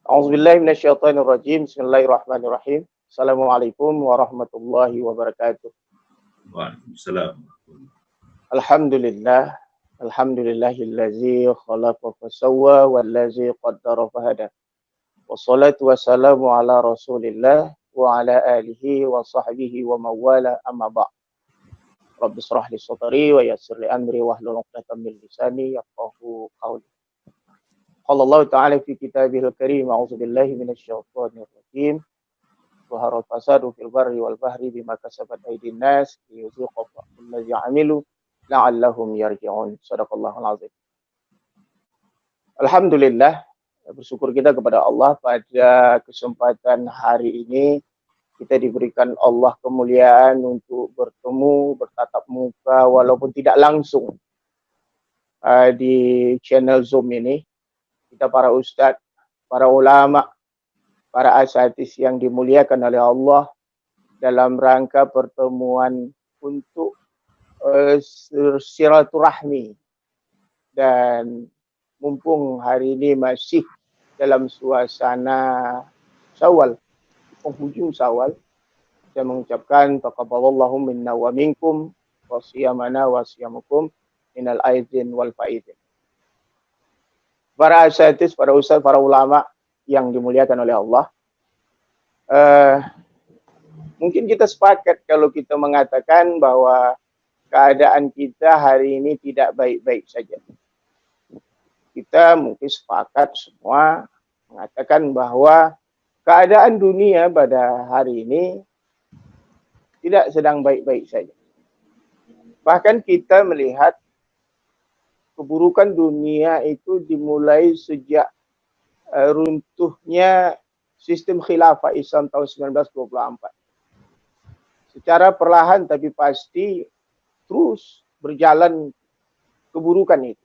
A'udzubillahi minasyaitonirrajim. Bismillahirrahmanirrahim. Assalamualaikum warahmatullahi wabarakatuh. Waalaikumsalam. Alhamdulillah. Alhamdulillahillazi khalaqa fasawwa wallazi qaddara fahada. Wassalatu wassalamu ala Rasulillah wa ala alihi wa sahbihi wa mawala amma ba'd. Rabbi shrah li sadri wa yassir li amri wahlul 'uqdatam min lisani yafqahu qawli. Qala Allah ta'ala fi kitabihil karim, a'udzubillahi minasyaitonir rajim. Zahara fasadu fil barri wal bahri bima kasabat aydin nas liyuziqa allazi 'amilu la'allahum yarji'un. Shadaqallahul azim. Alhamdulillah, bersyukur kita kepada Allah pada kesempatan hari ini kita diberikan Allah kemuliaan untuk bertemu, bertatap muka walaupun tidak langsung di channel Zoom ini. Kita para ustadz, para ulama, para asatidz yang dimuliakan oleh Allah dalam rangka pertemuan untuk silaturahmi. Dan mumpung hari ini masih dalam suasana Syawal, penghujung Syawal, saya mengucapkan taqabbalallahu minna wa minkum wa siyamana wa siyamukum minal aidin wal faidin. Para asatidz, para ustadz, para ulama yang dimuliakan oleh Allah, mungkin kita sepakat kalau kita mengatakan bahwa keadaan kita hari ini tidak baik-baik saja. Kita mungkin sepakat semua mengatakan bahwa keadaan dunia pada hari ini tidak sedang baik-baik saja. Bahkan kita melihat keburukan dunia itu dimulai sejak runtuhnya sistem khilafah Islam tahun 1924. Secara perlahan tapi pasti terus berjalan keburukan itu.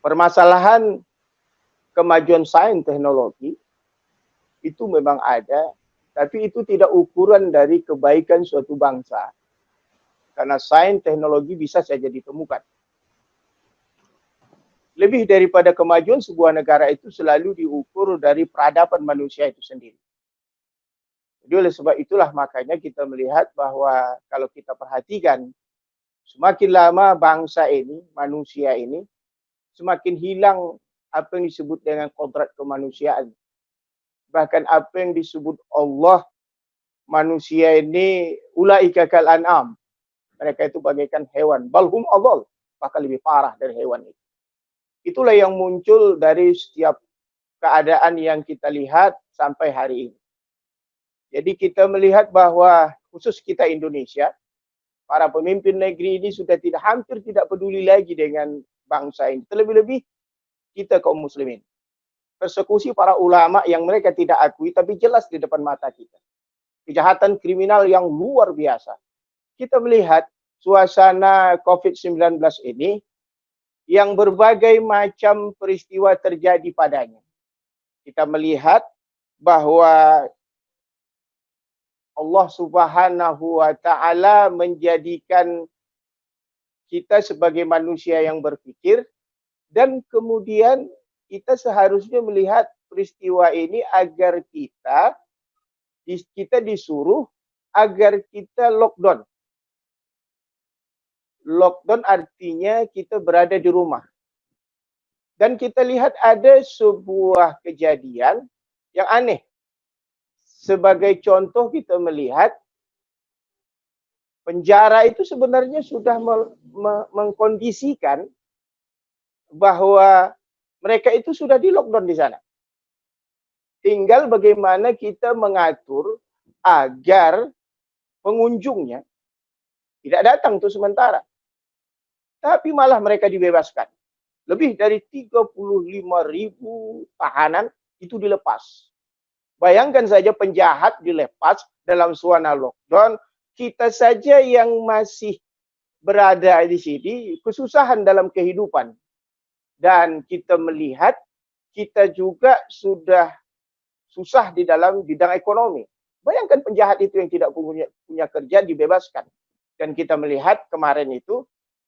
Permasalahan kemajuan sains teknologi itu memang ada, tapi itu tidak ukuran dari kebaikan suatu bangsa. Karena sains teknologi bisa saja ditemukan. Lebih daripada kemajuan sebuah negara itu selalu diukur dari peradaban manusia itu sendiri. Jadi oleh sebab itulah makanya kita melihat bahwa kalau kita perhatikan semakin lama bangsa ini, manusia ini, semakin hilang apa yang disebut dengan kodrat kemanusiaan. Bahkan apa yang disebut Allah, manusia ini ulaika kal an'am. Mereka itu bagaikan hewan. Balhum adhal, bahkan lebih parah dari hewan itu. Itulah yang muncul dari setiap keadaan yang kita lihat sampai hari ini. Jadi kita melihat bahwa khusus kita Indonesia, para pemimpin negeri ini sudah hampir tidak peduli lagi dengan bangsa ini. Terlebih-lebih kita kaum muslimin. Persekusi para ulama yang mereka tidak akui tapi jelas di depan mata kita. Kejahatan kriminal yang luar biasa. Kita melihat suasana COVID-19 ini yang berbagai macam peristiwa terjadi padanya. Kita melihat bahwa Allah Subhanahu wa Ta'ala menjadikan kita sebagai manusia yang berpikir, dan kemudian kita seharusnya melihat peristiwa ini agar kita disuruh agar kita lockdown. Lockdown artinya kita berada di rumah. Dan kita lihat ada sebuah kejadian yang aneh. Sebagai contoh kita melihat penjara itu sebenarnya sudah mengkondisikan bahwa mereka itu sudah di lockdown di sana. Tinggal bagaimana kita mengatur agar pengunjungnya tidak datang tuh sementara. Tapi malah mereka dibebaskan. Lebih dari 35.000 tahanan itu dilepas. Bayangkan saja penjahat dilepas dalam suasana lockdown. Kita saja yang masih berada di sini kesusahan dalam kehidupan. Dan kita melihat kita juga sudah susah di dalam bidang ekonomi. Bayangkan penjahat itu yang tidak punya kerja dibebaskan. Dan kita melihat kemarin itu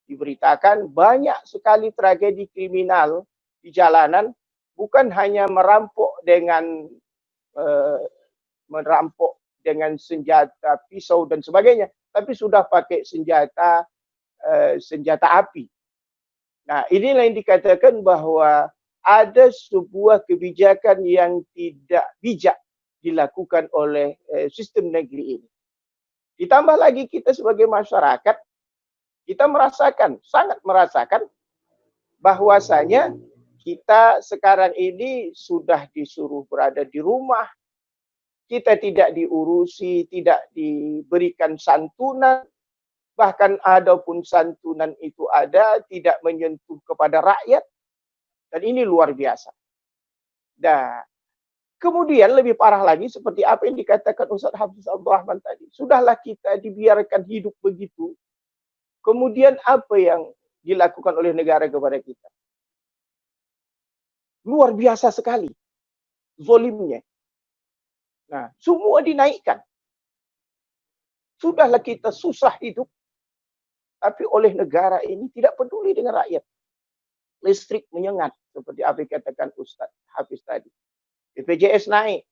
diberitakan banyak sekali tragedi kriminal di jalanan bukan hanya merampok dengan senjata pisau dan sebagainya, tapi sudah pakai senjata api. Nah, inilah yang dikatakan bahwa ada sebuah kebijakan yang tidak bijak dilakukan oleh sistem negeri ini. Ditambah lagi kita sebagai masyarakat, kita sangat merasakan bahwasanya kita sekarang ini sudah disuruh berada di rumah, kita tidak diurusi, tidak diberikan santunan, bahkan adapun santunan itu ada, tidak menyentuh kepada rakyat, dan ini luar biasa. Nah, kemudian lebih parah lagi seperti apa yang dikatakan Ustaz Hafiz Abdul Rahman tadi. Sudahlah kita dibiarkan hidup begitu, kemudian apa yang dilakukan oleh negara kepada kita? Luar biasa sekali zolimnya. Nah, semua dinaikkan. Sudahlah kita susah hidup, tapi oleh negara ini tidak peduli dengan rakyat. Listrik menyengat, seperti apa yang katakan Ustaz Hafiz tadi. BPJS naik.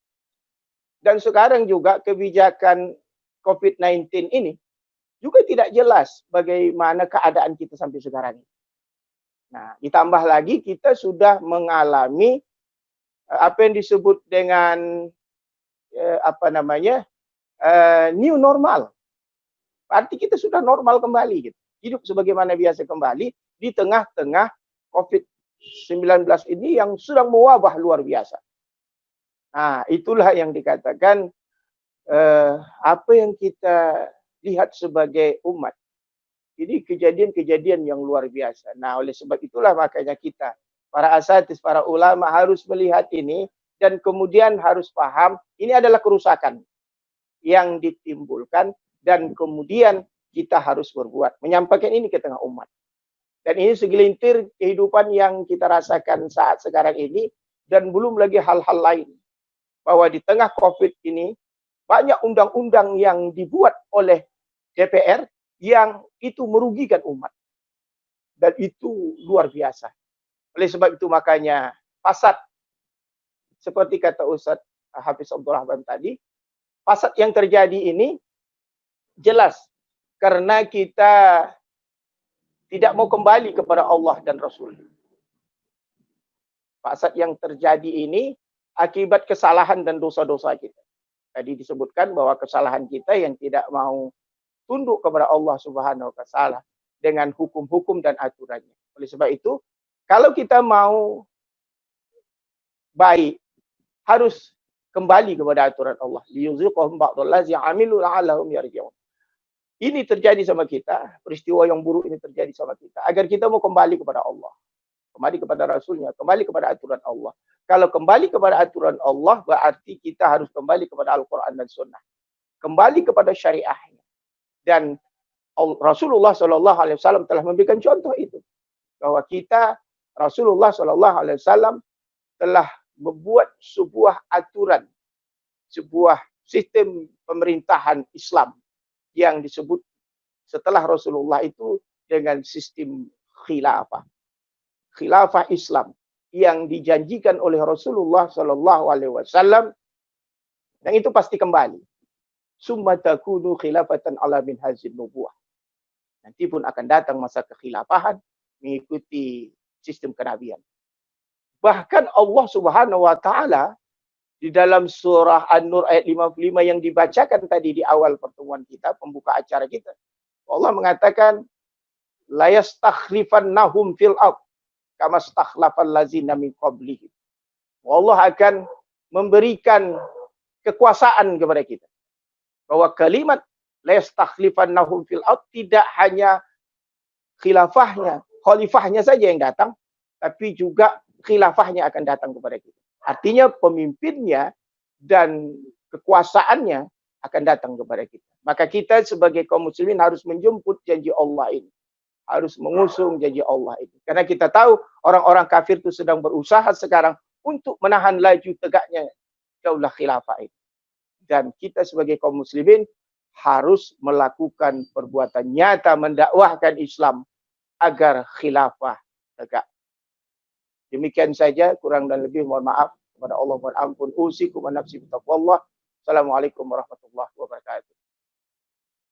Dan sekarang juga kebijakan COVID-19 ini juga tidak jelas bagaimana keadaan kita sampai sekarang ini. Nah, ditambah lagi kita sudah mengalami apa yang disebut dengan new normal. Arti kita sudah normal kembali gitu. Hidup sebagaimana biasa kembali di tengah-tengah COVID-19 ini yang sedang mewabah luar biasa. Nah, itulah yang dikatakan apa yang kita lihat sebagai umat. Ini kejadian-kejadian yang luar biasa. Nah, oleh sebab itulah makanya kita, para asatidz, para ulama harus melihat ini dan kemudian harus paham ini adalah kerusakan yang ditimbulkan dan kemudian kita harus berbuat. Menyampaikan ini ke tengah umat. Dan ini segelintir kehidupan yang kita rasakan saat sekarang ini dan belum lagi hal-hal lain. Bahwa di tengah COVID ini banyak undang-undang yang dibuat oleh DPR yang itu merugikan umat. Dan itu luar biasa. Oleh sebab itu makanya fasad, seperti kata Ustaz Hafiz Abdul Rahman tadi, fasad yang terjadi ini jelas karena kita tidak mau kembali kepada Allah dan Rasul. Fasad yang terjadi ini akibat kesalahan dan dosa-dosa kita. Tadi disebutkan bahwa kesalahan kita yang tidak mau tunduk kepada Allah Subhanahu wa taala dengan hukum-hukum dan aturannya. Oleh sebab itu, kalau kita mau baik, harus kembali kepada aturan Allah. Liyuziqahum ba'dallazi 'amilu la'allahum yarji'un. Ini terjadi sama kita, peristiwa yang buruk ini terjadi sama kita, agar kita mau kembali kepada Allah, kembali kepada Rasulnya, kembali kepada aturan Allah. Kalau kembali kepada aturan Allah, berarti kita harus kembali kepada Al-Quran dan Sunnah. Kembali kepada syariahnya. Dan Rasulullah SAW telah memberikan contoh itu. Bahwa kita, Rasulullah SAW telah membuat sebuah aturan, sebuah sistem pemerintahan Islam yang disebut setelah Rasulullah itu dengan sistem khilafah. Khilafah Islam yang dijanjikan oleh Rasulullah SAW, dan itu pasti kembali. Summa takunu khilafatan ala minhajin nubuwah. Nanti pun akan datang masa kekhilafahan mengikuti sistem kenabian. Bahkan Allah Subhanahu wa taala di dalam surah An-Nur ayat 55 yang dibacakan tadi di awal pertemuan kita, pembuka acara kita. Allah mengatakan la yastakhlifannahum fil ardh kama stakhlafal ladzina min qablihim. Allah akan memberikan kekuasaan kepada kita. Bahwa kalimat la yastakhlifannahum fil ardh tidak hanya khilafahnya, khalifahnya saja yang datang, tapi juga khilafahnya akan datang kepada kita. Artinya pemimpinnya dan kekuasaannya akan datang kepada kita. Maka kita sebagai kaum muslimin harus menjemput janji Allah ini. Harus mengusung janji Allah ini. Karena kita tahu orang-orang kafir itu sedang berusaha sekarang untuk menahan laju tegaknya daulah khilafah ini. Dan kita sebagai kaum muslimin harus melakukan perbuatan nyata mendakwahkan Islam agar khilafah tegak. Demikian saja, kurang dan lebih mohon maaf kepada Allah, mohon ampun. Usikum wa nafsi bitaqwallah. Assalamualaikum warahmatullahi wabarakatuh.